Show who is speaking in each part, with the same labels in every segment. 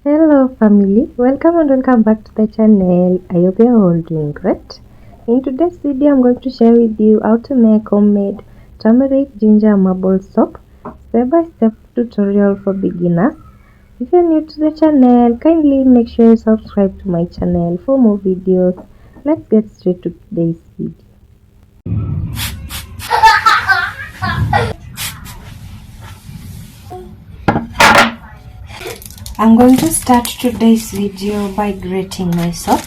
Speaker 1: Hello family, welcome and welcome back to the channel. I hope you are all doing great. In today's video I'm going to share with you how to make homemade turmeric ginger marble soap, step-by-step tutorial for beginners. If you're new to the channel, kindly make sure you subscribe to my channel for more videos. Let's get straight to today's video. I'm going to start today's video by grating my soap.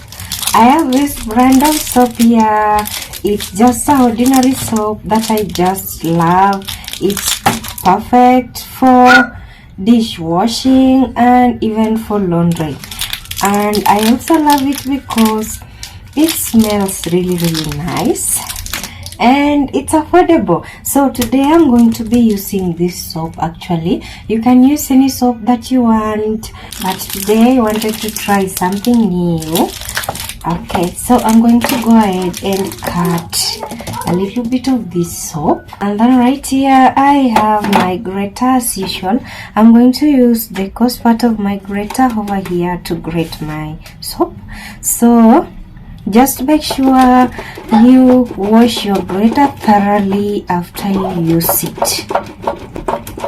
Speaker 1: I have this brand of soap here. It's just an ordinary soap that I just love. It's perfect for dishwashing and even for laundry. And I also love it because it smells really nice. And it's affordable. So today I'm going to be using this soap. Actually, you can use any soap that you want, but today I wanted to try something new. Okay, so I'm going to go ahead and cut a little bit of this soap, and then right here I have my grater as usual. I'm going to use the coarse part of my grater over here to grate my soap. So just make sure you wash your grater thoroughly after you use it.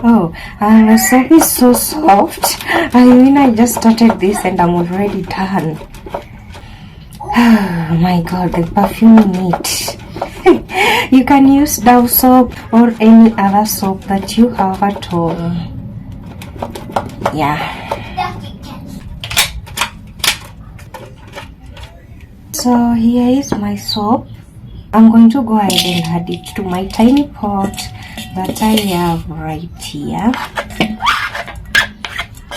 Speaker 1: Oh, and the soap is so soft. I mean, I just started this and I'm already done. Oh my god, the perfume in it. You can use Dove soap or any other soap that you have at home. Yeah. So here is my soap. I'm going to go ahead and add it to my tiny pot that I have right here.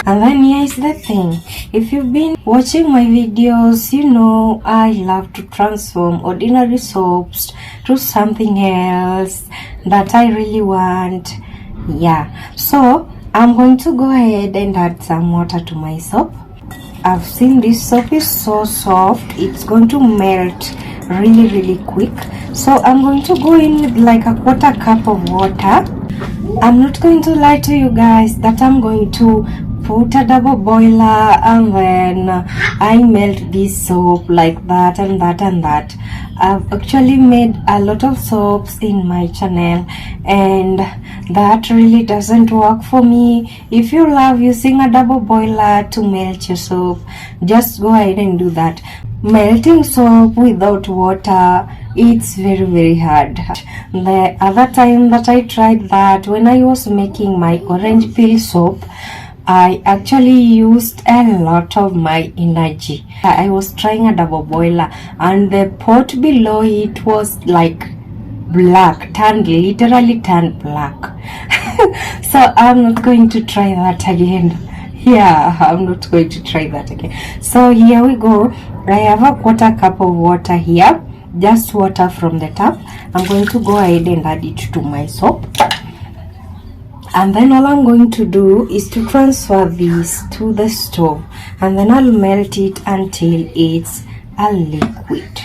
Speaker 1: And then here is the thing. If you've been watching my videos, you know I love to transform ordinary soaps to something else that I really want. Yeah. So I'm going to go ahead and add some water to my soap. I've seen this soap is so soft, it's going to melt really quick. So I'm going to go in with like a quarter cup of water. I'm not going to lie to you guys that I'm going to put a double boiler and then I melt this soap like that and that and that. I've actually made a lot of soaps in my channel and that really doesn't work for me. If you love using a double boiler to melt your soap, just go ahead and do that. Melting soap without water, it's very hard. The other time that I tried that, when I was making my orange peel soap, I actually used a lot of my energy. I was trying a double boiler and the pot below it was like black, literally turned black. So I'm not going to try that again. Yeah, I'm not going to try that again. So here we go. I have a quarter cup of water here, just water from the tap. I'm going to go ahead and add it to my soap. And then all I'm going to do is to transfer this to the stove, and then I'll melt it until it's a liquid.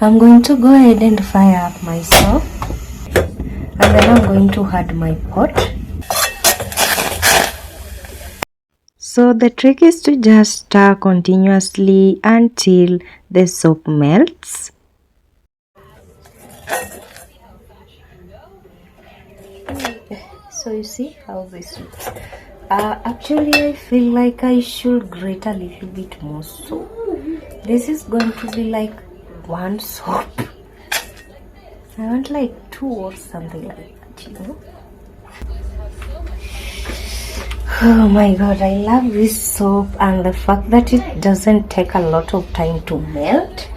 Speaker 1: I'm going to go ahead and fire up my stove, and then I'm going to add my pot. So the trick is to just stir continuously until the soap melts. So you see how this looks. Actually I feel like I should grate a little bit more soap. This is going to be like one soap. I want like two or something like that, you know. Oh my god, I love this soap and the fact that it doesn't take a lot of time to melt.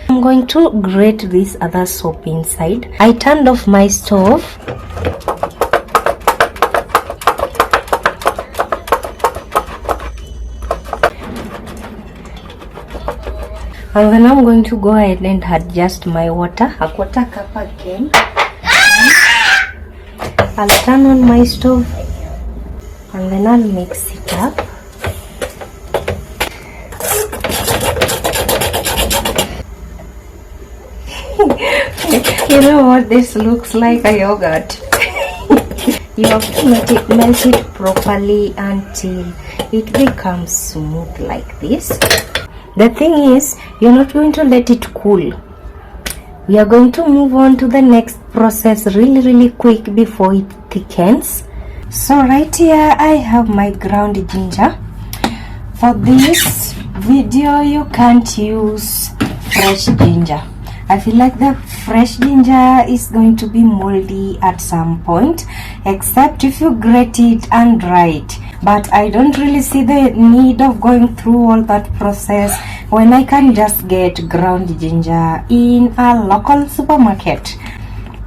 Speaker 1: I'm going to grate this other soap inside. I turned off my stove. And then I'm going to go ahead and adjust my water, a quarter cup again. I'll turn on my stove and then I'll mix it up. You know what this looks like? A yogurt. You have to melt it properly until it becomes smooth like this. The thing is, you're not going to let it cool. We are going to move on to the next process really quick before it thickens. So right here I have my ground ginger. For this video you can't use fresh ginger. I feel like the fresh ginger is going to be moldy at some point, except if you grate it and dry it. But I don't really see the need of going through all that process when I can just get ground ginger in a local supermarket.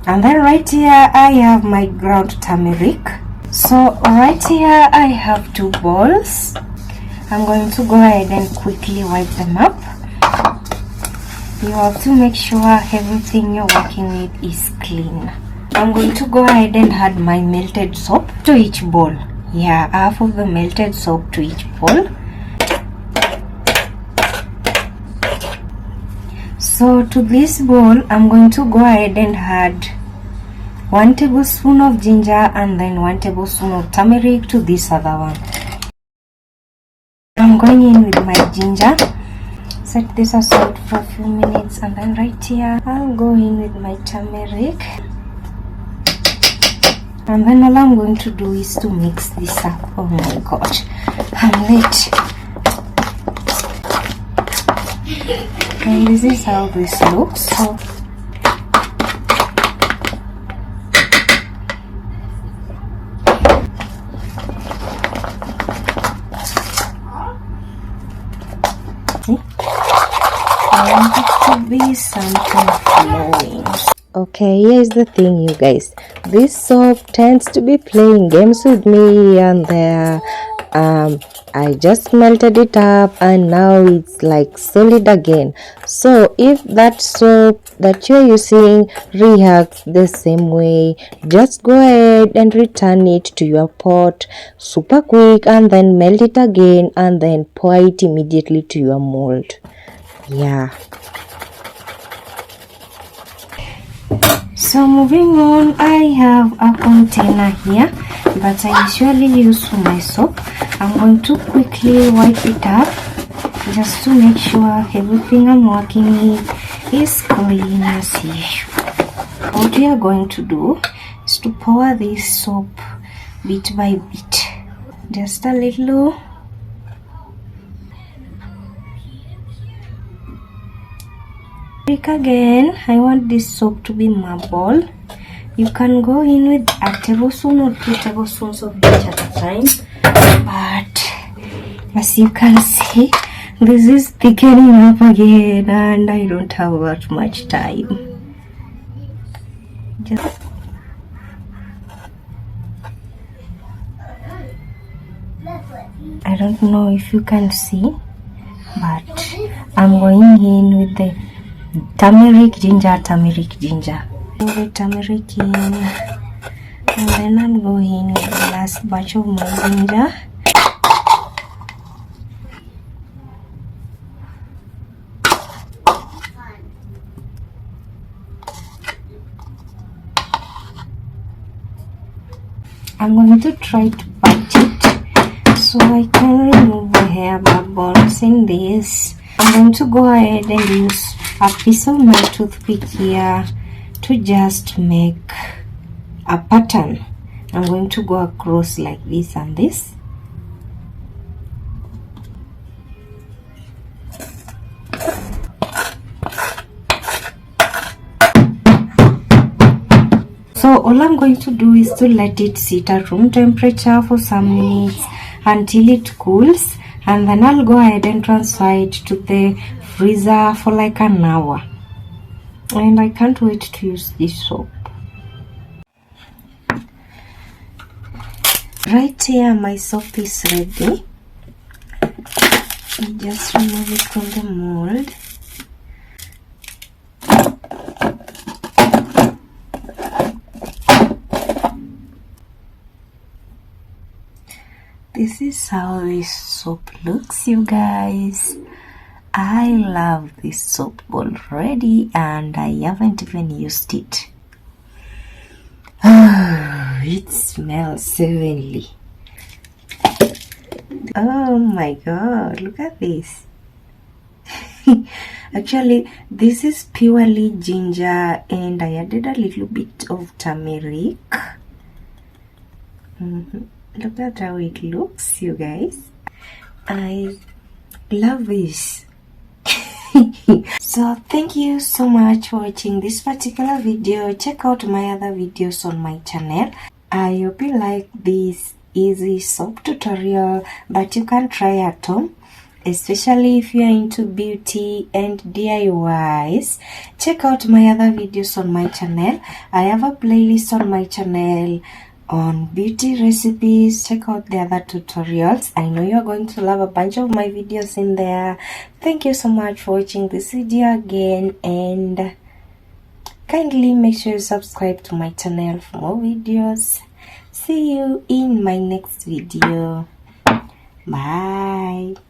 Speaker 1: And then right here I have my ground turmeric. So right here I have 2 bowls. I'm going to go ahead and quickly wipe them up. You have to make sure everything you're working with is clean. I'm going to go ahead and add my melted soap to each bowl. Yeah, half of the melted soap to each bowl. So to this bowl, I'm going to go ahead and add 1 tablespoon of ginger and then 1 tablespoon of turmeric to this other one. I'm going in with my ginger. Set this aside for a few minutes, and then right here I'll go in with my turmeric. And then all I'm going to do is to mix this up. Oh my gosh, I'm late. And this is how this looks. So I want it to be something flowing. Okay, here's the thing, you guys. This soap tends to be playing games with me here and there. I just melted it up and now it's like solid again. So if that soap that you're using reacts the same way, just go ahead and return it to your pot super quick and then melt it again and then pour it immediately to your mold. Yeah. So moving on, I have a container here that I usually use for my soap. I'm going to quickly wipe it up just to make sure everything I'm working with is clean as usual. What we are going to do is to pour this soap bit by bit, just a little. Again, I want this soap to be marble. You can go in with a tablespoon or 2 tablespoons of each at a time, but as you can see, this is thickening up again and I don't have that much time. I don't know if you can see, but I'm going in with the turmeric ginger. Put the turmeric in, and then I'm going with the last batch of my ginger. I'm going to try to patch it so I can remove the hair bubbles in this. I'm going to go ahead and use a piece of my toothpick here to just make a pattern. I'm going to go across like this and this. So all I'm going to do is to let it sit at room temperature for some minutes until it cools, and then I'll go ahead and transfer it to the freezer for like an hour. And I can't wait to use this soap. Right here my soap is ready. I just remove it from the mold. This is how this soap looks, you guys. I love this soap already and I haven't even used it. It smells heavenly. Oh my god, look at this. Actually, this is purely ginger and I added a little bit of turmeric. Look at how it looks, you guys. I love this. So thank you so much for watching this particular video. Check out my other videos on my channel. I hope you like this easy soap tutorial that you can try at home, especially if you are into beauty and DIYs. Check out my other videos on my channel. I have a playlist on my channel on beauty recipes. Check out the other tutorials. I know you're going to love a bunch of my videos in there. Thank you so much for watching this video again, and kindly make sure you subscribe to my channel for more videos. See you in my next video. Bye.